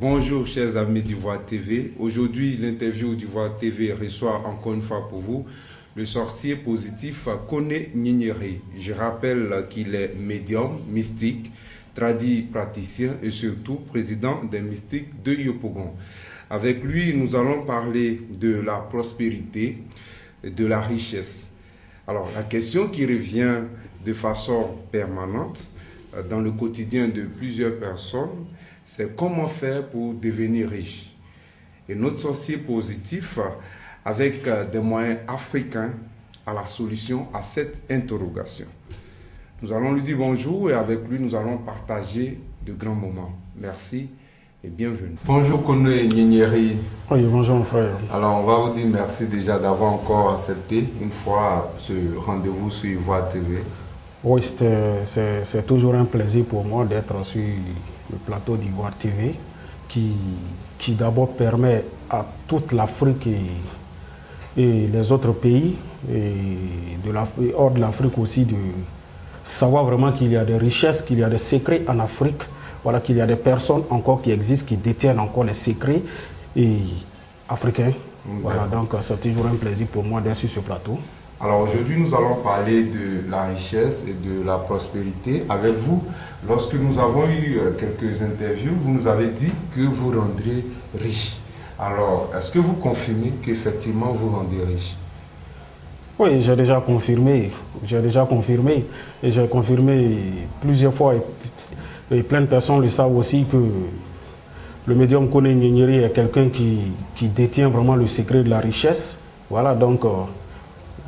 Bonjour chers amis d'Ivoire TV. Aujourd'hui, l'interview d'Ivoire TV reçoit encore une fois pour vous le sorcier positif Koné Nyenyeri. Je rappelle qu'il est médium, mystique, tradit praticien et surtout président des mystiques de Yopougon. Avec lui, nous allons parler de la prospérité et de la richesse. Alors, la question qui revient de façon permanente dans le quotidien de plusieurs personnes, c'est comment faire pour devenir riche. Et notre sorcier positif, avec des moyens africains, a la solution à cette interrogation. Nous allons lui dire bonjour et avec lui, nous allons partager de grands moments. Merci et bienvenue. Bonjour Koné Nyenyeri. Oui, bonjour mon frère. Alors, on va vous dire merci déjà d'avoir encore accepté une fois ce rendez-vous sur Ivoire TV. Oui, c'est toujours un plaisir pour moi d'être sur le plateau d'Ivoire TV qui d'abord permet à toute l'Afrique et les autres pays et hors de l'Afrique aussi de savoir vraiment qu'il y a des richesses, qu'il y a des secrets en Afrique, voilà, qu'il y a des personnes encore qui existent, qui détiennent encore les secrets africains. Voilà, donc c'est toujours un plaisir pour moi d'être sur ce plateau. Alors aujourd'hui, nous allons parler de la richesse et de la prospérité avec vous. Lorsque nous avons eu quelques interviews, vous nous avez dit que vous rendrez riche. Alors, est-ce que vous confirmez qu'effectivement vous rendez riche? Oui, j'ai déjà confirmé. Et j'ai confirmé plusieurs fois. Et plein de personnes le savent aussi que le médium Koné Nyenyeri est quelqu'un qui détient vraiment le secret de la richesse. Voilà, donc...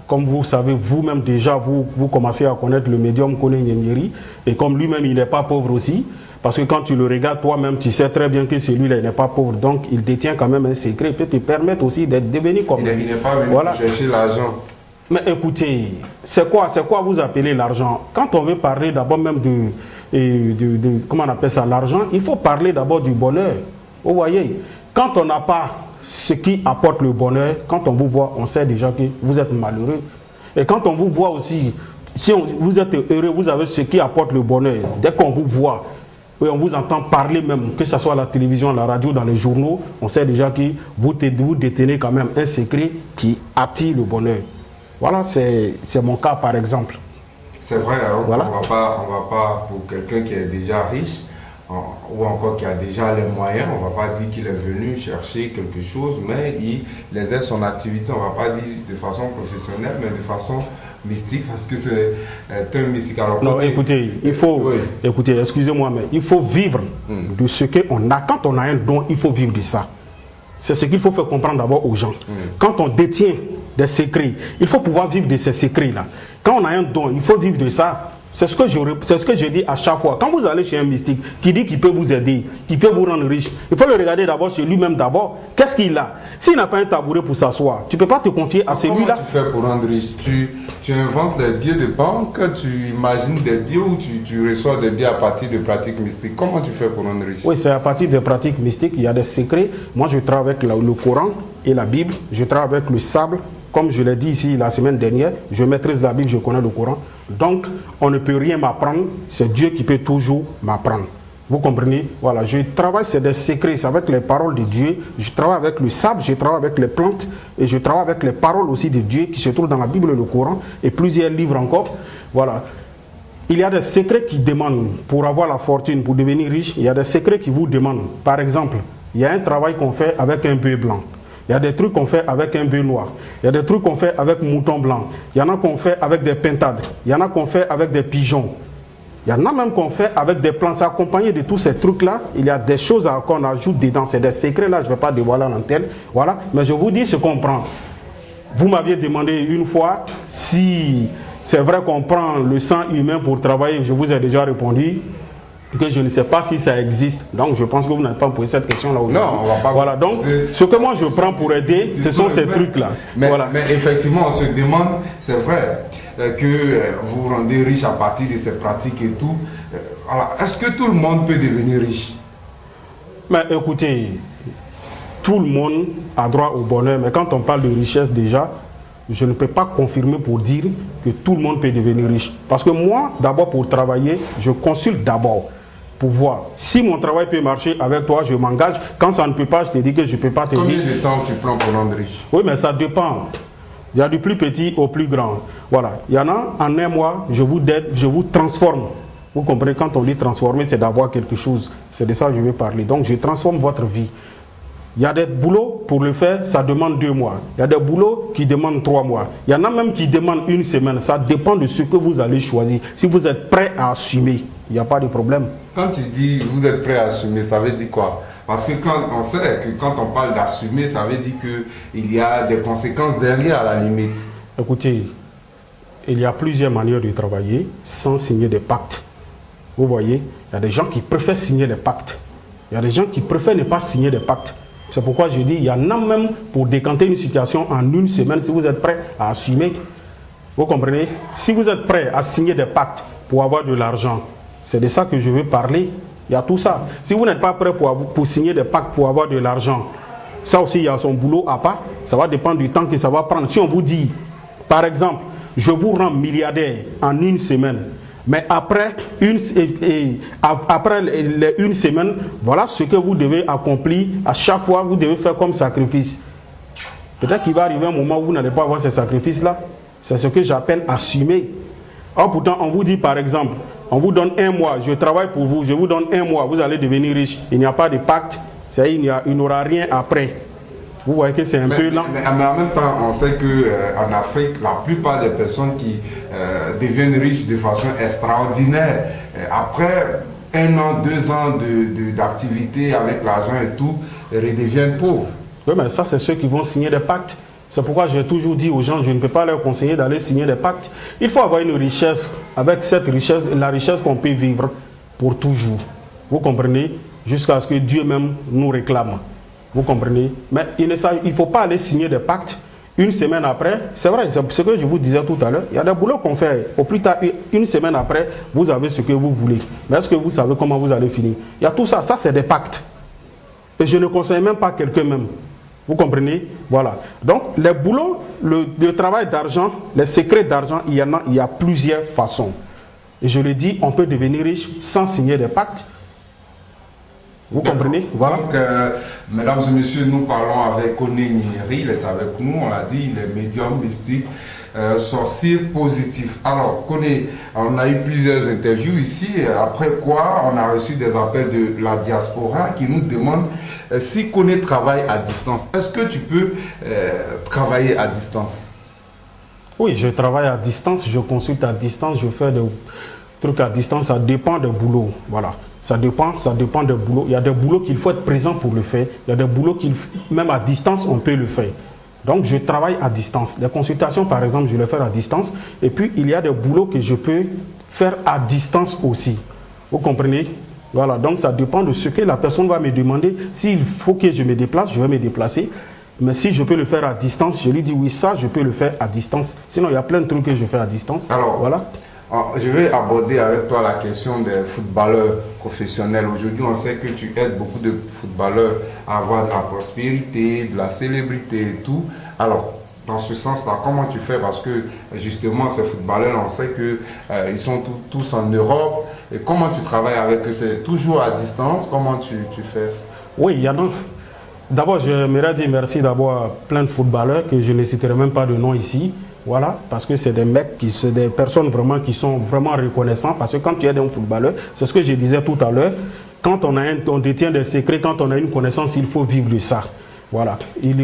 Comme vous savez, vous-même déjà, vous commencez à connaître le médium Koné Nyenyeri. Et comme lui-même, il n'est pas pauvre aussi. Parce que quand tu le regardes toi-même, tu sais très bien que celui-là n'est pas pauvre. Donc, il détient quand même un secret. Il peut te permettre aussi d'être devenu comme lui. Il n'est pas venu chercher l'argent. Mais écoutez, c'est quoi vous appelez l'argent? Quand on veut parler d'abord même de comment on appelle ça, l'argent, il faut parler d'abord du bonheur. Vous voyez, quand on n'a pas ce qui apporte le bonheur, quand on vous voit, on sait déjà que vous êtes malheureux. Et quand on vous voit aussi, si vous êtes heureux, vous avez ce qui apporte le bonheur. Dès qu'on vous voit, et on vous entend parler même, que ce soit à la télévision, à la radio, dans les journaux, on sait déjà que vous détenez quand même un secret qui attire le bonheur. Voilà, c'est mon cas par exemple. C'est vrai, alors voilà. On va pas, pour quelqu'un qui est déjà riche, ou encore qui a déjà les moyens, on ne va pas dire qu'il est venu chercher quelque chose, mais il exerce son activité, on ne va pas dire de façon professionnelle, mais de façon mystique, parce que c'est un mystique. Alors, non, écoutez, il faut, écoutez, excusez-moi, mais il faut vivre de ce qu'on a. Quand on a un don, il faut vivre de ça. C'est ce qu'il faut faire comprendre d'abord aux gens. Quand on détient des secrets, il faut pouvoir vivre de ces secrets-là. Quand on a un don, il faut vivre de ça. C'est ce que je dis à chaque fois. Quand vous allez chez un mystique qui dit qu'il peut vous aider, qu'il peut vous rendre riche, il faut le regarder d'abord chez lui-même d'abord. Qu'est-ce qu'il a? S'il n'a pas un tabouret pour s'asseoir, tu ne peux pas te confier à celui-là. Comment tu fais pour rendre riche? Tu inventes les billets de banque, tu imagines des billets ou tu reçois des billets à partir de pratiques mystiques. Comment tu fais pour rendre riche? Oui, c'est à partir des pratiques mystiques. Il y a des secrets. Moi, je travaille avec le Coran et la Bible. Je travaille avec le sable. Comme je l'ai dit ici la semaine dernière, je maîtrise la Bible, je connais le Coran. Donc, on ne peut rien m'apprendre. C'est Dieu qui peut toujours m'apprendre. Vous comprenez? Voilà, je travaille, c'est des secrets, c'est avec les paroles de Dieu. Je travaille avec le sable, je travaille avec les plantes et je travaille avec les paroles aussi de Dieu qui se trouvent dans la Bible et le Coran et plusieurs livres encore. Voilà. Il y a des secrets qui demandent, pour avoir la fortune, pour devenir riche, il y a des secrets qui vous demandent. Par exemple, il y a un travail qu'on fait avec un bœuf blanc. Il y a des trucs qu'on fait avec un bœuf noir. Il y a des trucs qu'on fait avec mouton blanc. Il y en a qu'on fait avec des pintades. Il y en a qu'on fait avec des pigeons. Il y en a même qu'on fait avec des plantes. Accompagné de tous ces trucs-là, il y a des choses qu'on ajoute dedans. C'est des secrets-là, je ne vais pas dévoiler à l'antenne. Voilà. Mais je vous dis ce qu'on prend. Vous m'aviez demandé une fois si c'est vrai qu'on prend le sang humain pour travailler. Je vous ai déjà répondu que je ne sais pas si ça existe. Donc je pense que vous n'avez pas posé cette question-là aujourd'hui. Non, on va pas. Voilà, donc ce que moi je prends pour aider, ce sont ces trucs-là. Mais, voilà. Mais effectivement, on se demande, c'est vrai, que vous rendez riche à partir de ces pratiques et tout. Alors, est-ce que tout le monde peut devenir riche? Mais écoutez, tout le monde a droit au bonheur, mais quand on parle de richesse déjà, je ne peux pas confirmer pour dire que tout le monde peut devenir riche. Parce que moi, d'abord pour travailler, je consulte d'abord. pour voir. Si mon travail peut marcher avec toi, je m'engage. Quand ça ne peut pas, je te dis que je ne peux pas te dire. Combien de temps tu prends pour rendre riche? Oui, mais ça dépend. Il y a du plus petit au plus grand. Voilà. Il y en a, en un mois, je vous transforme. Vous comprenez, quand on dit transformer, c'est d'avoir quelque chose. C'est de ça que je vais parler. Donc, je transforme votre vie. Il y a des boulots, pour le faire, ça demande 2 mois. Il y a des boulots qui demandent 3 mois. Il y en a même qui demandent 1 semaine. Ça dépend de ce que vous allez choisir. Si vous êtes prêt à assumer, il n'y a pas de problème. Quand tu dis vous êtes prêt à assumer, ça veut dire quoi? Parce que quand on sait que quand on parle d'assumer, ça veut dire qu'il y a des conséquences derrière à la limite. Écoutez, il y a plusieurs manières de travailler sans signer des pactes. Vous voyez, il y a des gens qui préfèrent signer des pactes. Il y a des gens qui préfèrent ne pas signer des pactes. C'est pourquoi je dis, il y en a même pour décanter une situation en 1 semaine si vous êtes prêt à assumer. Vous comprenez? Si vous êtes prêt à signer des pactes pour avoir de l'argent, c'est de ça que je veux parler. Il y a tout ça. Si vous n'êtes pas prêt pour signer des pactes pour avoir de l'argent, ça aussi, il y a son boulot à part. Ça va dépendre du temps que ça va prendre. Si on vous dit, par exemple, je vous rends milliardaire en 1 semaine, mais après les 1 semaine, voilà ce que vous devez accomplir. À chaque fois, vous devez faire comme sacrifice. Peut-être qu'il va arriver un moment où vous n'allez pas avoir ces sacrifices-là. C'est ce que j'appelle assumer. Or, pourtant, on vous dit par exemple, on vous donne 1 mois, je travaille pour vous, je vous donne 1 mois, vous allez devenir riche. Il n'y a pas de pacte, c'est-à-dire il n'y aura rien après. Vous voyez que c'est un peu lent. Mais en même temps, on sait qu'en Afrique, la plupart des personnes qui deviennent riches de façon extraordinaire, après 1 an, 2 ans d'activité avec l'argent et tout, redeviennent pauvres. Oui, mais ça, c'est ceux qui vont signer des pactes. C'est pourquoi j'ai toujours dit aux gens, je ne peux pas leur conseiller d'aller signer des pactes. Il faut avoir une richesse, avec cette richesse, la richesse qu'on peut vivre pour toujours. Vous comprenez? Jusqu'à ce que Dieu même nous réclame. Vous comprenez? Mais il ne faut pas aller signer des pactes 1 semaine après. C'est vrai, c'est ce que je vous disais tout à l'heure. Il y a des boulots qu'on fait. Au plus tard, 1 semaine après, vous avez ce que vous voulez. Mais est-ce que vous savez comment vous allez finir? Il y a tout ça. Ça, c'est des pactes. Et je ne conseille même pas quelqu'un même. Vous comprenez? Voilà. Donc, les boulots, le travail d'argent, les secrets d'argent, il y a plusieurs façons. Et je le dis, on peut devenir riche sans signer des pactes. Vous comprenez? Voilà. Donc, mesdames et messieurs, nous parlons avec Koné Gnigneri, il est avec nous, on l'a dit, il est médium mystique, sorcier positif. Alors, Koné, on a eu plusieurs interviews ici, après quoi on a reçu des appels de la diaspora qui nous demandent si Koné travaille à distance. Est-ce que tu peux travailler à distance? Oui, je travaille à distance, je consulte à distance, je fais des trucs à distance, ça dépend des boulots. Voilà. Ça dépend des boulots. Il y a des boulots qu'il faut être présent pour le faire. Il y a des boulots même à distance, on peut le faire. Donc, je travaille à distance. Les consultations, par exemple, je les fais à distance. Et puis, il y a des boulots que je peux faire à distance aussi. Vous comprenez? Voilà. Donc, ça dépend de ce que la personne va me demander. S'il faut que je me déplace, je vais me déplacer. Mais si je peux le faire à distance, je lui dis oui, ça, je peux le faire à distance. Sinon, il y a plein de trucs que je fais à distance. Alors, voilà. Je vais aborder avec toi la question des footballeurs professionnels. Aujourd'hui, on sait que tu aides beaucoup de footballeurs à avoir de la prospérité, de la célébrité et tout. Alors, dans ce sens-là, comment tu fais? Parce que justement, ces footballeurs, on sait qu'ils sont tous en Europe. Et comment tu travailles avec eux? C'est toujours à distance? Comment tu fais? Oui, il y en a. D'abord, j'aimerais dire merci d'abord à plein de footballeurs que je ne citerai même pas de nom ici. Voilà, parce que c'est des mecs, c'est des personnes vraiment qui sont vraiment reconnaissants. Parce que quand tu es un footballeur, c'est ce que je disais tout à l'heure, quand on détient des secrets, quand on a une connaissance, il faut vivre de ça. Voilà, ils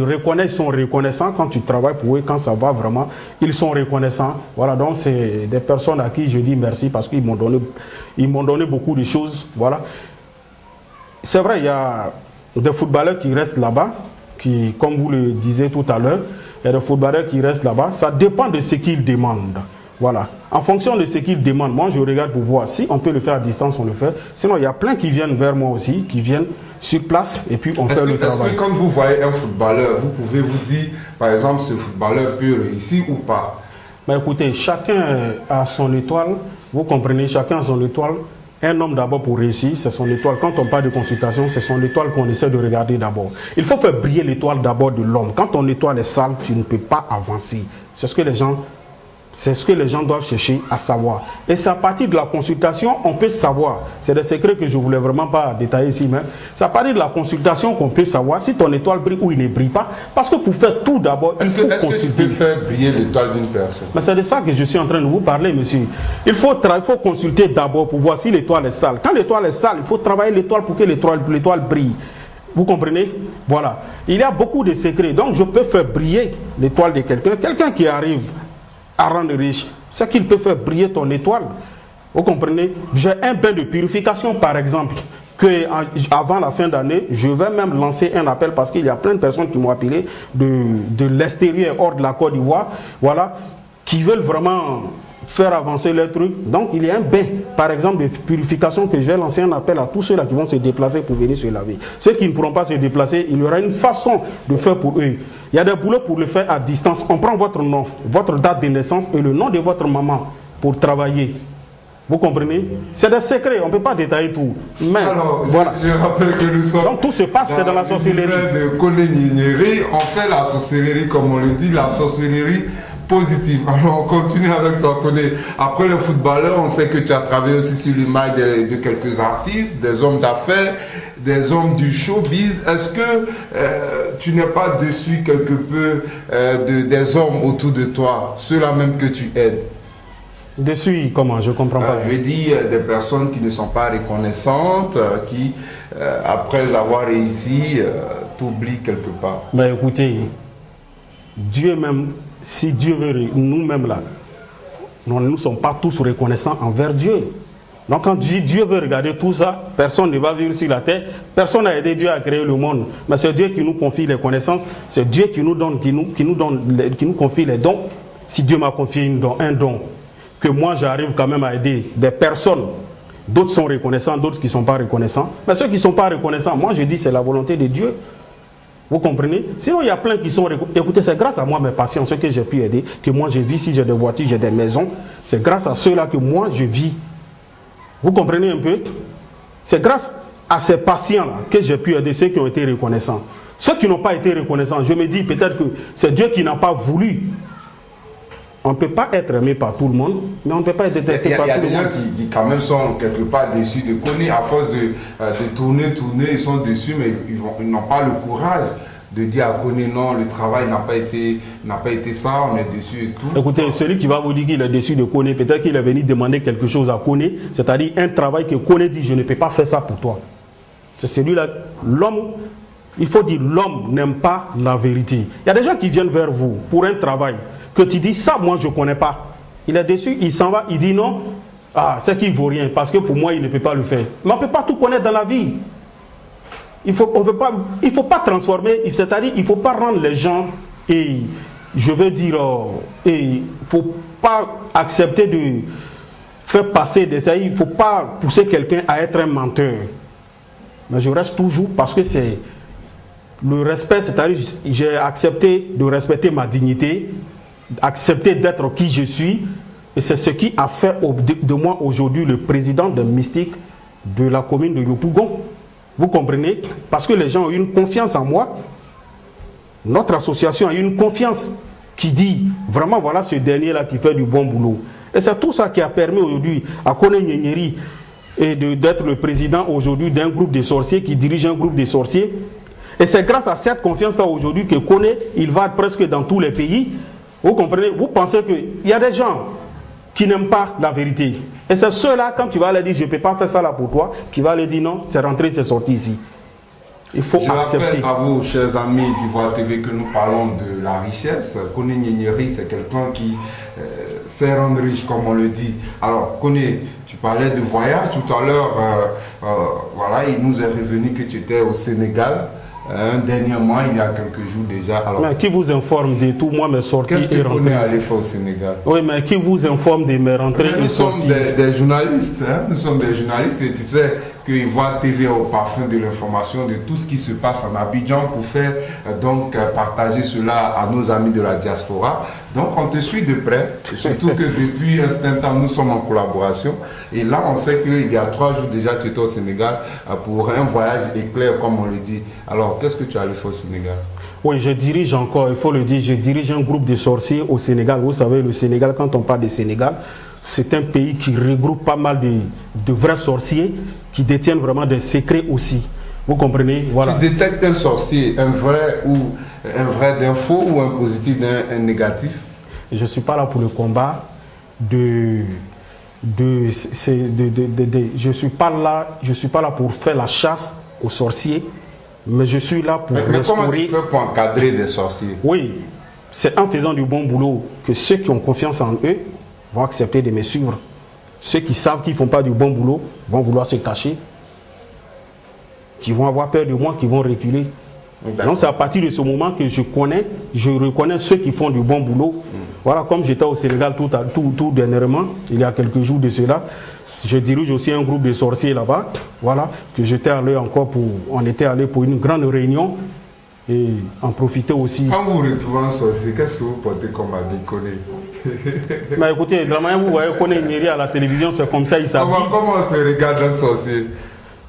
sont reconnaissants quand tu travailles pour eux, quand ça va vraiment, ils sont reconnaissants. Voilà, donc c'est des personnes à qui je dis merci parce qu'ils m'ont donné beaucoup de choses. Voilà. C'est vrai, il y a des footballeurs qui restent là-bas, qui, comme vous le disiez tout à l'heure, il y a des footballeurs qui restent là-bas. Ça dépend de ce qu'ils demandent. Voilà. En fonction de ce qu'ils demandent, moi je regarde pour voir si on peut le faire à distance, on le fait. Sinon, il y a plein qui viennent vers moi aussi, qui viennent sur place et puis on fait le travail. Est-ce que quand vous voyez un footballeur, vous pouvez vous dire, par exemple, ce footballeur peut réussir ou pas? Mais écoutez, chacun a son étoile. Vous comprenez, chacun a son étoile. Un homme d'abord pour réussir, c'est son étoile. Quand on parle de consultation, c'est son étoile qu'on essaie de regarder d'abord. Il faut faire briller l'étoile d'abord de l'homme. Quand ton étoile est sale, tu ne peux pas avancer. C'est ce que les gens C'est ce que les gens doivent chercher à savoir. Et c'est à partir de la consultation, on peut savoir. C'est des secrets que je ne voulais vraiment pas détailler ici, mais c'est à partir de la consultation qu'on peut savoir si ton étoile brille ou il ne brille pas. Parce que pour faire tout d'abord, il faut consulter. Est-ce que tu peux faire briller l'étoile d'une personne? Mais c'est de ça que je suis en train de vous parler, monsieur. Il faut consulter d'abord pour voir si l'étoile est sale. Quand l'étoile est sale, il faut travailler l'étoile pour que l'étoile brille. Vous comprenez? Voilà. Il y a beaucoup de secrets. Donc, je peux faire briller l'étoile de quelqu'un. Quelqu'un qui arrive à rendre riche, c'est qu'il peut faire briller ton étoile. Vous comprenez? J'ai un bain de purification, par exemple, que avant la fin d'année, je vais même lancer un appel parce qu'il y a plein de personnes qui m'ont appelé de l'extérieur, hors de la Côte d'Ivoire, voilà, qui veulent vraiment faire avancer leur truc. Donc, il y a un bain, par exemple, de purification que je vais lancer un appel à tous ceux-là qui vont se déplacer pour venir se laver. Ceux qui ne pourront pas se déplacer, il y aura une façon de faire pour eux. Il y a des boulots pour le faire à distance. On prend votre nom, votre date de naissance et le nom de votre maman pour travailler. Vous comprenez? C'est des secrets, on ne peut pas détailler tout. Mais alors, voilà. Je rappelle que nous sommes. Donc tout se passe, c'est dans la sorcellerie. De Koné Gnigneri, on fait la sorcellerie, comme on le dit, la sorcellerie positive. Alors on continue avec toi, Koné. Après le footballeur, on sait que tu as travaillé aussi sur l'image de quelques artistes, des hommes d'affaires, des hommes du showbiz. Est-ce que tu n'es pas déçu quelque peu des hommes autour de toi, ceux-là même que tu aides? Déçu, comment? Je ne comprends pas. Je veux dire des personnes qui ne sont pas reconnaissantes, qui, après avoir réussi, t'oublient quelque part. Mais écoutez, Dieu même, si Dieu veut, nous-mêmes là, nous ne sommes pas tous reconnaissants envers Dieu. Donc quand Dieu veut regarder tout ça, personne ne va vivre sur la terre, personne n'a aidé Dieu à créer le monde. Mais c'est Dieu qui nous confie les connaissances, c'est Dieu qui nous donne, qui nous confie les dons. Si Dieu m'a confié un don, que moi j'arrive quand même à aider des personnes, d'autres sont reconnaissants, d'autres qui ne sont pas reconnaissants. Mais ceux qui ne sont pas reconnaissants, moi je dis c'est la volonté de Dieu. Vous comprenez? Sinon il y a plein qui sont... Écoutez, c'est grâce à moi, mes patients, ceux que j'ai pu aider, que moi je vis. Si j'ai des voitures, j'ai des maisons, c'est grâce à ceux-là que moi je vis. Vous comprenez un peu? C'est grâce à ces patients-là que j'ai pu aider ceux qui ont été reconnaissants. Ceux qui n'ont pas été reconnaissants, je me dis peut-être que c'est Dieu qui n'a pas voulu. On ne peut pas être aimé par tout le monde, mais on ne peut pas être détesté par tout le monde. Il y a des gens qui quand même sont quelque part déçus de Koné. À force de tourner, ils sont déçus, mais ils n'ont pas le courage de dire à Koné non, le travail n'a pas été ça, on est déçu et tout. Écoutez, celui qui va vous dire qu'il est déçu de Koné, peut-être qu'il est venu demander quelque chose à Koné, c'est-à-dire un travail que Koné dit, je ne peux pas faire ça pour toi. C'est celui-là, l'homme, il faut dire, l'homme n'aime pas la vérité. Il y a des gens qui viennent vers vous pour un travail, que tu dis ça, moi je ne connais pas. Il est déçu, il s'en va, il dit non, c'est qu'il ne vaut rien, parce que pour moi il ne peut pas le faire. Mais on ne peut pas tout connaître dans la vie. Il faut pas transformer, c'est-à-dire il ne faut pas rendre les gens, et je veux dire, il ne faut pas accepter de faire passer des... Il ne faut pas pousser quelqu'un à être un menteur. Mais je reste toujours, parce que c'est le respect, c'est-à-dire j'ai accepté de respecter ma dignité, accepter d'être qui je suis, et c'est ce qui a fait de moi aujourd'hui le président des mystiques de la commune de Yopougon. Vous comprenez? Parce que les gens ont eu une confiance en moi. Notre association a eu une confiance qui dit vraiment voilà ce dernier-là qui fait du bon boulot. Et c'est tout ça qui a permis aujourd'hui à Koné Gnigneri d'être le président aujourd'hui d'un groupe de sorciers qui dirige un groupe de sorciers. Et c'est grâce à cette confiance-là aujourd'hui que Koné, il va presque dans tous les pays. Vous comprenez? Vous pensez qu'il y a des gens qui n'aiment pas la vérité. Et c'est ceux-là, quand tu vas leur dire, je ne peux pas faire ça là pour toi, qui va leur dire non, c'est rentré, c'est sorti ici. Il faut accepter. Je rappelle à vous, chers amis d'Ivoire TV, que nous parlons de la richesse. Koné Gnigneri, c'est quelqu'un qui sait rendre riche, comme on le dit. Alors, Koné, tu parlais de voyage tout à l'heure. Voilà, il nous est revenu que tu étais au Sénégal. Dernièrement, il y a quelques jours déjà. Alors, mais qui vous informe de tout, moi, mes sorties et rentrées? Qu'est-ce que Koné allé faire au Sénégal? Oui, mais qui vous informe de mes rentrées et sorties? Nous sommes des journalistes, hein? Nous sommes des journalistes et tu sais que Ivoire TV au parfum de l'information de tout ce qui se passe en Abidjan pour faire donc partager cela à nos amis de la diaspora. Donc on te suit de près, surtout que depuis un certain temps nous sommes en collaboration et là on sait qu'il y a 3 jours déjà tu étais au Sénégal pour un voyage éclair comme on le dit. Alors qu'est-ce que tu allais faire au Sénégal? Oui, je dirige encore, il faut le dire, je dirige un groupe de sorciers au Sénégal. Vous savez, le Sénégal, quand on parle de Sénégal, c'est un pays qui regroupe pas mal de vrais sorciers qui détiennent vraiment des secrets aussi. Vous comprenez? Voilà. Tu détectes un sorcier, un vrai d'un faux ou un positif d'un négatif? Je ne suis pas là pour le combat je suis pas là pour faire la chasse aux sorciers, mais je suis là pour mais comment tu fais pour encadrer des sorciers? Oui, c'est en faisant du bon boulot que ceux qui ont confiance en eux vont accepter de me suivre. Ceux qui savent qu'ils ne font pas du bon boulot vont vouloir se cacher, qui vont avoir peur de moi, qui vont reculer. Donc c'est à partir de ce moment que je reconnais ceux qui font du bon boulot. Voilà, comme j'étais au Sénégal tout dernièrement, il y a quelques jours de cela, je dirige aussi un groupe de sorciers là-bas. Voilà, que j'étais allé on était allé pour une grande réunion et en profiter aussi. Quand vous vous retrouvez en sorcier, qu'est-ce que vous portez comme habit Koné? Mais écoutez, de la manière vous voyez Koné Nyeri à la télévision, c'est comme ça, il s'habille. Comment on se regarde un sorcier?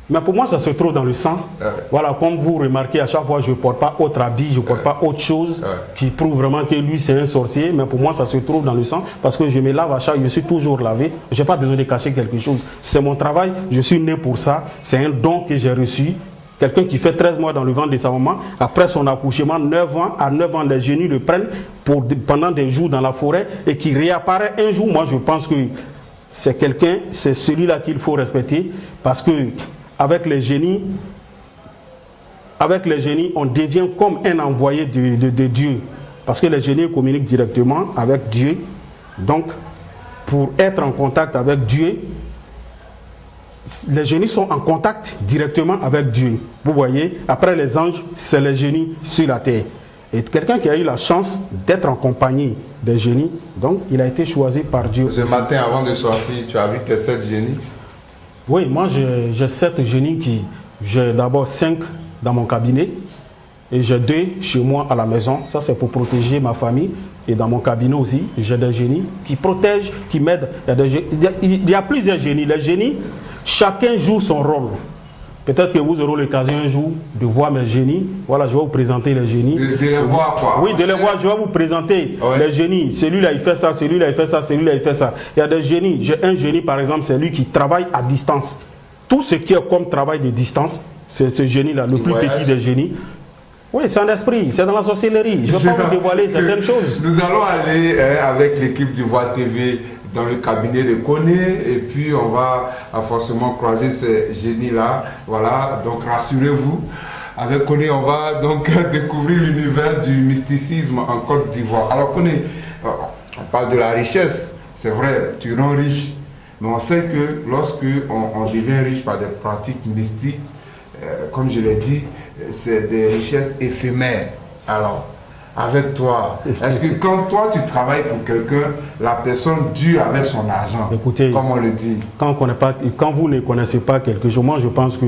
Mais pour moi, ça se trouve dans le sang. Voilà, comme vous remarquez, à chaque fois, je ne porte pas autre habit, je ne porte pas autre chose qui prouve vraiment que lui, c'est un sorcier. Mais pour moi, ça se trouve dans le sang parce que je me lave à chaque fois, je suis toujours lavé. Je n'ai pas besoin de cacher quelque chose. C'est mon travail, je suis né pour ça. C'est un don que j'ai reçu. Quelqu'un qui fait 13 mois dans le ventre de sa maman, après son accouchement, 9 ans, à 9 ans, les génies le prennent pendant des jours dans la forêt et qui réapparaît un jour. Moi, je pense que c'est quelqu'un, c'est celui-là qu'il faut respecter parce que avec les génies, on devient comme un envoyé de Dieu. Parce que les génies communiquent directement avec Dieu. Donc, pour être en contact avec Dieu, les génies sont en contact directement avec Dieu. Vous voyez, après les anges, c'est les génies sur la terre. Et quelqu'un qui a eu la chance d'être en compagnie des génies, donc il a été choisi par Dieu. Ce matin, avant de sortir, tu as vu tes 7 génies? Oui, moi j'ai 7 génies j'ai d'abord 5 dans mon cabinet et j'ai 2 chez moi à la maison. Ça c'est pour protéger ma famille. Et dans mon cabinet aussi, j'ai des génies qui protègent, qui m'aident. Il y a plusieurs génies. Les génies, chacun joue son rôle. Peut-être que vous aurez l'occasion un jour de voir mes génies. Voilà, je vais vous présenter les génies. De les voir quoi? Oui, de les voir. Je vais vous présenter les génies. Celui-là, il fait ça, celui-là, il fait ça, celui-là, il fait ça. Il y a des génies. J'ai un génie, par exemple, c'est lui qui travaille à distance. Tout ce qui est comme travail de distance, c'est ce génie-là, le plus petit des génies. Oui, c'est un esprit, c'est dans la sorcellerie. Je ne vais pas vous dévoiler certaines choses. Nous allons aller avec l'équipe d'Ivoire TV dans le cabinet de Koné et puis on va forcément croiser ces génies-là. Voilà, donc rassurez-vous. Avec Koné, on va donc découvrir l'univers du mysticisme en Côte d'Ivoire. Alors Koné, on parle de la richesse. C'est vrai, tu rends riche. Mais on sait que lorsque on devient riche par des pratiques mystiques, comme je l'ai dit, c'est des richesses éphémères. Alors, avec toi, est-ce que quand toi tu travailles pour quelqu'un, la personne dure avec son argent? Écoutez, comme on le dit. Quand vous ne connaissez pas quelque chose, moi je pense que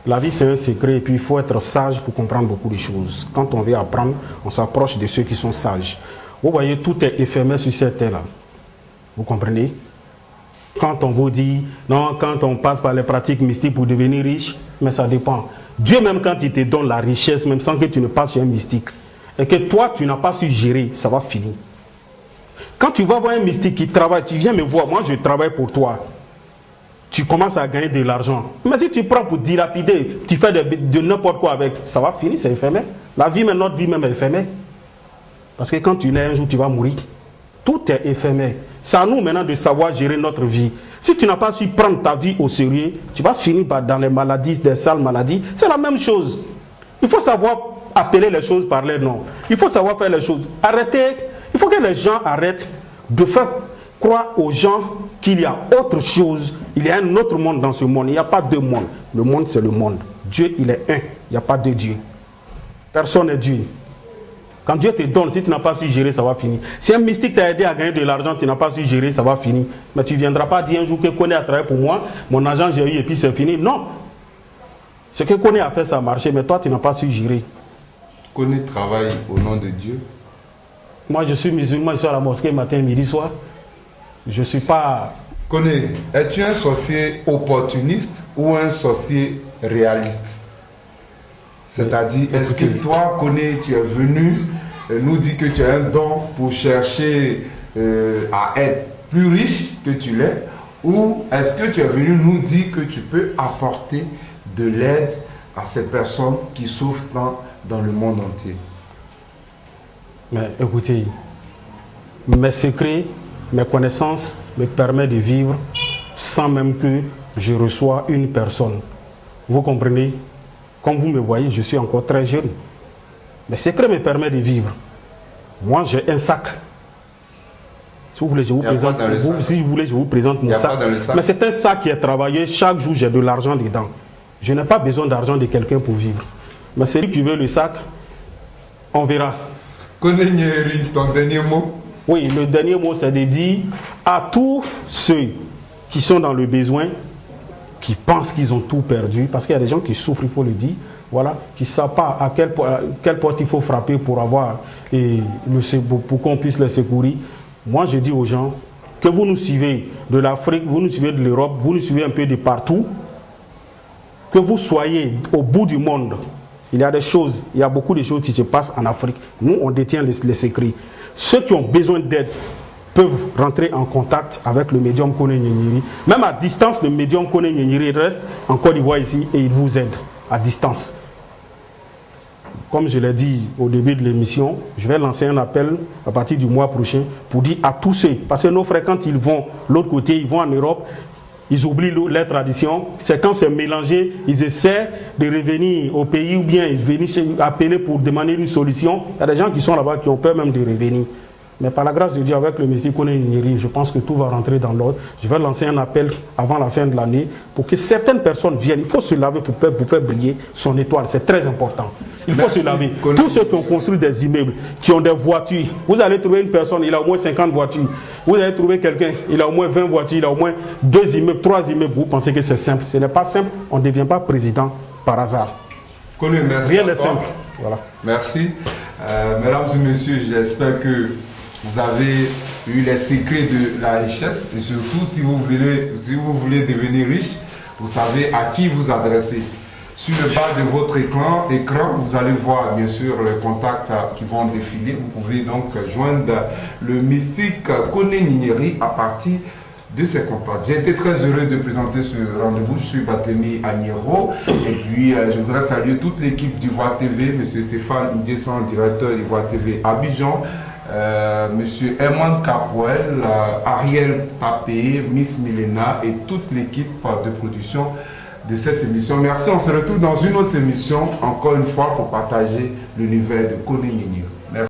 la vie c'est un secret et puis il faut être sage pour comprendre beaucoup de choses. Quand on veut apprendre, on s'approche de ceux qui sont sages. Vous voyez, tout est éphémère sur cette terre-là. Vous comprenez? Quand on vous dit, non, quand on passe par les pratiques mystiques pour devenir riche, mais ça dépend. Dieu même quand il te donne la richesse, même sans que tu ne passes chez un mystique, et que toi tu n'as pas su gérer, ça va finir. Quand tu vas voir un mystique qui travaille, tu viens me voir, moi je travaille pour toi. Tu commences à gagner de l'argent. Mais si tu prends pour dilapider, tu fais de n'importe quoi avec, ça va finir, c'est éphémère. La vie, même notre vie même est éphémère. Parce que quand tu nais un jour, tu vas mourir. Tout est éphémère. C'est à nous maintenant de savoir gérer notre vie. Si tu n'as pas su prendre ta vie au sérieux, tu vas finir dans les maladies, des sales maladies. C'est la même chose. Il faut savoir appeler les choses par leur nom. Il faut savoir faire les choses. Arrêtez. Il faut que les gens arrêtent de faire croire aux gens qu'il y a autre chose. Il y a un autre monde dans ce monde. Il n'y a pas deux mondes. Le monde, c'est le monde. Dieu, il est un. Il n'y a pas deux dieux. Personne n'est Dieu. Quand Dieu te donne, si tu n'as pas su gérer, ça va finir. Si un mystique t'a aidé à gagner de l'argent, tu n'as pas su gérer, ça va finir. Mais tu ne viendras pas dire un jour que Koné a travaillé pour moi, mon argent j'ai eu et puis c'est fini. Non. Ce que Koné a fait, ça a marché, mais toi, tu n'as pas su gérer. Koné travaille au nom de Dieu. Moi, je suis musulman, je suis à la mosquée matin, midi, soir. Je ne suis pas... Koné, es-tu un sorcier opportuniste ou un sorcier réaliste? C'est-à-dire, est-ce que toi, Koné, tu es venu nous dire que tu as un don pour chercher à être plus riche que tu l'es, ou est-ce que tu es venu nous dire que tu peux apporter de l'aide à ces personnes qui souffrent dans le monde entier? Mais écoutez, mes secrets, mes connaissances me permettent de vivre sans même que je reçois une personne. Vous comprenez? Comme vous me voyez, je suis encore très jeune. Mes secrets me permettent de vivre. Moi, j'ai un sac. Si vous voulez, je vous présente, si vous voulez, je vous présente mon sac. Mais c'est un sac qui est travaillé. Chaque jour, j'ai de l'argent dedans. Je n'ai pas besoin d'argent de quelqu'un pour vivre. Mais celui qui veut le sac, on verra. Koné Nyeri, ton dernier mot? Oui, le dernier mot, c'est de dire à tous ceux qui sont dans le besoin, qui pensent qu'ils ont tout perdu, parce qu'il y a des gens qui souffrent, il faut le dire, voilà, qui ne savent pas à quelle porte il faut frapper pour avoir pour qu'on puisse les secourir. Moi, je dis aux gens que vous nous suivez de l'Afrique, vous nous suivez de l'Europe, vous nous suivez un peu de partout, que vous soyez au bout du monde. Il y a des choses, il y a beaucoup de choses qui se passent en Afrique. Nous, on détient les secrets. Ceux qui ont besoin d'aide peuvent rentrer en contact avec le médium Koné Nyeri. Même à distance, le médium Koné Nyeri reste en Côte d'Ivoire ici et il vous aide à distance. Comme je l'ai dit au début de l'émission, je vais lancer un appel à partir du mois prochain pour dire à tous ceux, parce que nos frères, quand ils vont de l'autre côté, ils vont en Europe, ils oublient les traditions. C'est quand c'est mélangé, ils essaient de revenir au pays ou bien ils viennent appeler pour demander une solution. Il y a des gens qui sont là-bas qui ont peur même de revenir. Mais par la grâce de Dieu, avec le mystique Koné Nyeri, je pense que tout va rentrer dans l'ordre. Je vais lancer un appel avant la fin de l'année pour que certaines personnes viennent. Il faut se laver pour faire briller son étoile. C'est très important. Il faut se laver. Tous ceux qui ont construit des immeubles, qui ont des voitures, vous allez trouver une personne, il a au moins 50 voitures. Vous allez trouver quelqu'un, il a au moins 20 voitures, il a au moins 2 immeubles, 3 immeubles. Vous pensez que c'est simple. Ce n'est pas simple. On ne devient pas président par hasard. Koné, merci. Rien n'est simple. Voilà. Merci. Mesdames et messieurs, j'espère que vous avez eu les secrets de la richesse et surtout si vous voulez devenir riche, vous savez à qui vous adresser. Sur le bas de votre écran, vous allez voir bien sûr les contacts qui vont défiler. Vous pouvez donc joindre le mystique Koné Nyeri à partir de ces contacts. J'ai été très heureux de présenter ce rendez-vous. Je suis Batemi Agnero et puis je voudrais saluer toute l'équipe d'Ivoire TV, M. Stéphane Ndessan, directeur d'Ivoire TV Abidjan, Monsieur Herman Capoel, Ariel Papé, Miss Milena et toute l'équipe de production de cette émission. Merci, on se retrouve dans une autre émission, encore une fois, pour partager l'univers de Koné Nyeri.